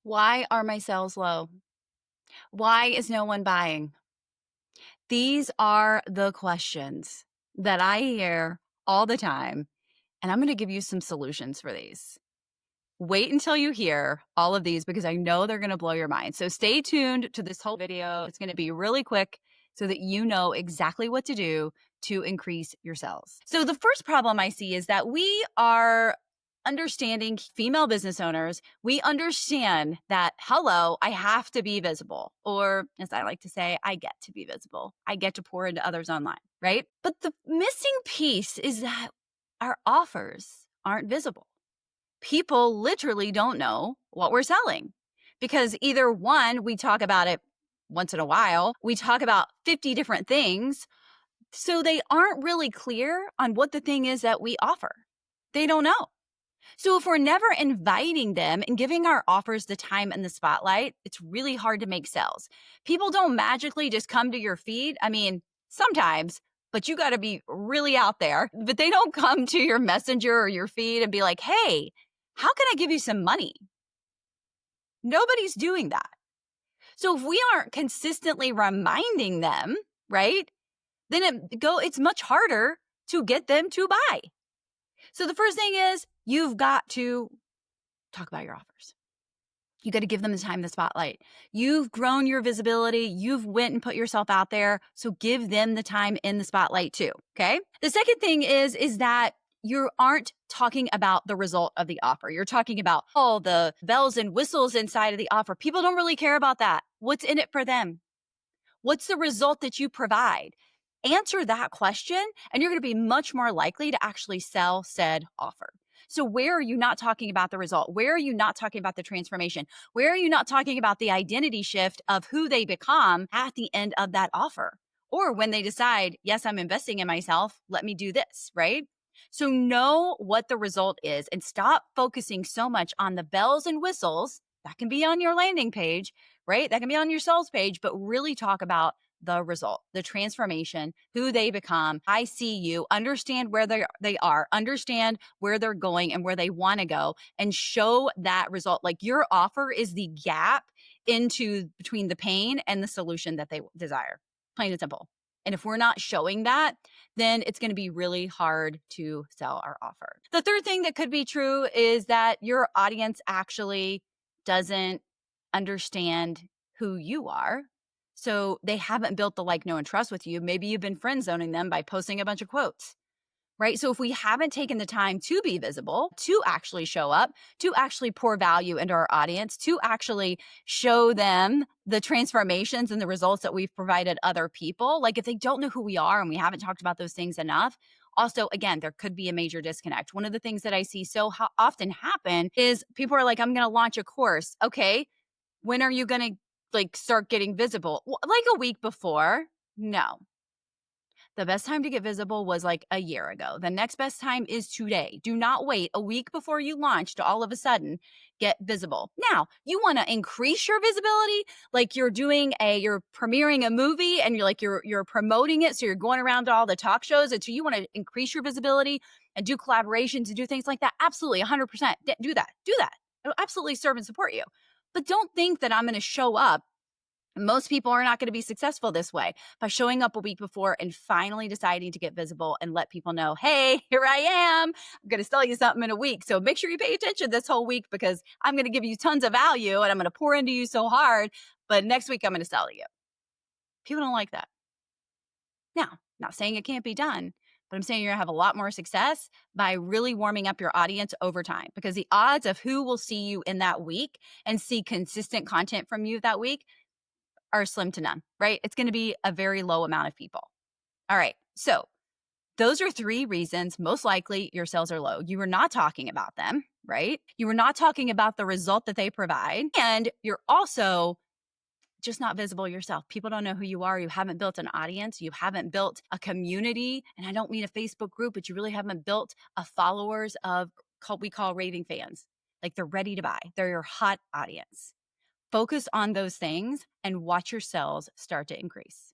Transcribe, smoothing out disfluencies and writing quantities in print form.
Why are my sales low? Why is no one buying? These are the questions that I hear all the time, and I'm going to give you some solutions for these. Wait until you hear all of these because I know they're going to blow your mind. So stay tuned to this whole video. It's going to be really quick so that you know exactly what to do to increase your sales. So the first problem I see is that we are understanding female business owners. We understand that, hello, I have to be visible. Or as I like to say, I get to be visible. I get to pour into others online, right? But the missing piece is that our offers aren't visible. People literally don't know what we're selling because either one, we talk about it once in a while, we talk about 50 different things. So they aren't really clear on what the thing is that we offer. They don't know. So if we're never inviting them and giving our offers the time and the spotlight, it's really hard to make sales. People don't magically just come to your feed. I mean, sometimes, but you got to be really out there. But they don't come to your messenger or your feed and be like, hey, how can I give you some money? Nobody's doing that. So if we aren't consistently reminding them, right, then it's much harder to get them to buy. So the first thing is you've got to talk about your offers. You got to give them the time, the spotlight. You've grown your visibility. You've went and put yourself out there. So give them the time in the spotlight too. Okay. The second thing is that you aren't talking about the result of the offer. You're talking about all the bells and whistles inside of the offer. People don't really care about that. What's in it for them? What's the result that you provide? Answer that question, and you're going to be much more likely to actually sell said offer. So where are you not talking about the result? Where are you not talking about the transformation? Where are you not talking about the identity shift of who they become at the end of that offer? Or when they decide, yes, I'm investing in myself, let me do this, right? So know what the result is and stop focusing so much on the bells and whistles. That can be on your landing page, right? That can be on your sales page, but really talk about the result, the transformation, who they become. I see you, understand where they are, understand where they're going and where they want to go, and show that result. Like your offer is the gap into between the pain and the solution that they desire. Plain and simple. And if we're not showing that, then it's going to be really hard to sell our offer. The third thing that could be true is that your audience actually doesn't understand who you are. So they haven't built the like, know, and trust with you. Maybe you've been friend zoning them by posting a bunch of quotes, right? So if we haven't taken the time to be visible, to actually show up, to actually pour value into our audience, to actually show them the transformations and the results that we've provided other people, like if they don't know who we are and we haven't talked about those things enough, also, again, there could be a major disconnect. One of the things that I see so often happen is people are like, I'm going to launch a course. Okay. When are you going to like start getting visible? Like a week before? No. The best time to get visible was like a year ago. The next best time is today. Do not wait a week before you launch to all of a sudden get visible. Now, you want to increase your visibility, like you're premiering a movie and you're promoting it. So you're going around to all the talk shows. And so you want to increase your visibility and do collaborations and do things like that. Absolutely. 100%. Do that. Do that. It'll absolutely serve and support you. But don't think that I'm going to show up. Most people are not going to be successful this way by showing up a week before and finally deciding to get visible and let people know, hey, here I am. I'm going to sell you something in a week. So make sure you pay attention this whole week because I'm going to give you tons of value and I'm going to pour into you so hard. But next week, I'm going to sell you. People don't like that. Now, not saying it can't be done, but I'm saying you're going to have a lot more success by really warming up your audience over time because the odds of who will see you in that week and see consistent content from you that week are slim to none, right? It's going to be a very low amount of people. All right. So those are 3 reasons most likely your sales are low. You are not talking about them, right? You are not talking about the result that they provide. And you're also just not visible yourself. People don't know who you are. You haven't built an audience. You haven't built a community. And I don't mean a Facebook group, but you really haven't built a followers of we call raving fans. Like they're ready to buy. They're your hot audience. Focus on those things and watch your sales start to increase.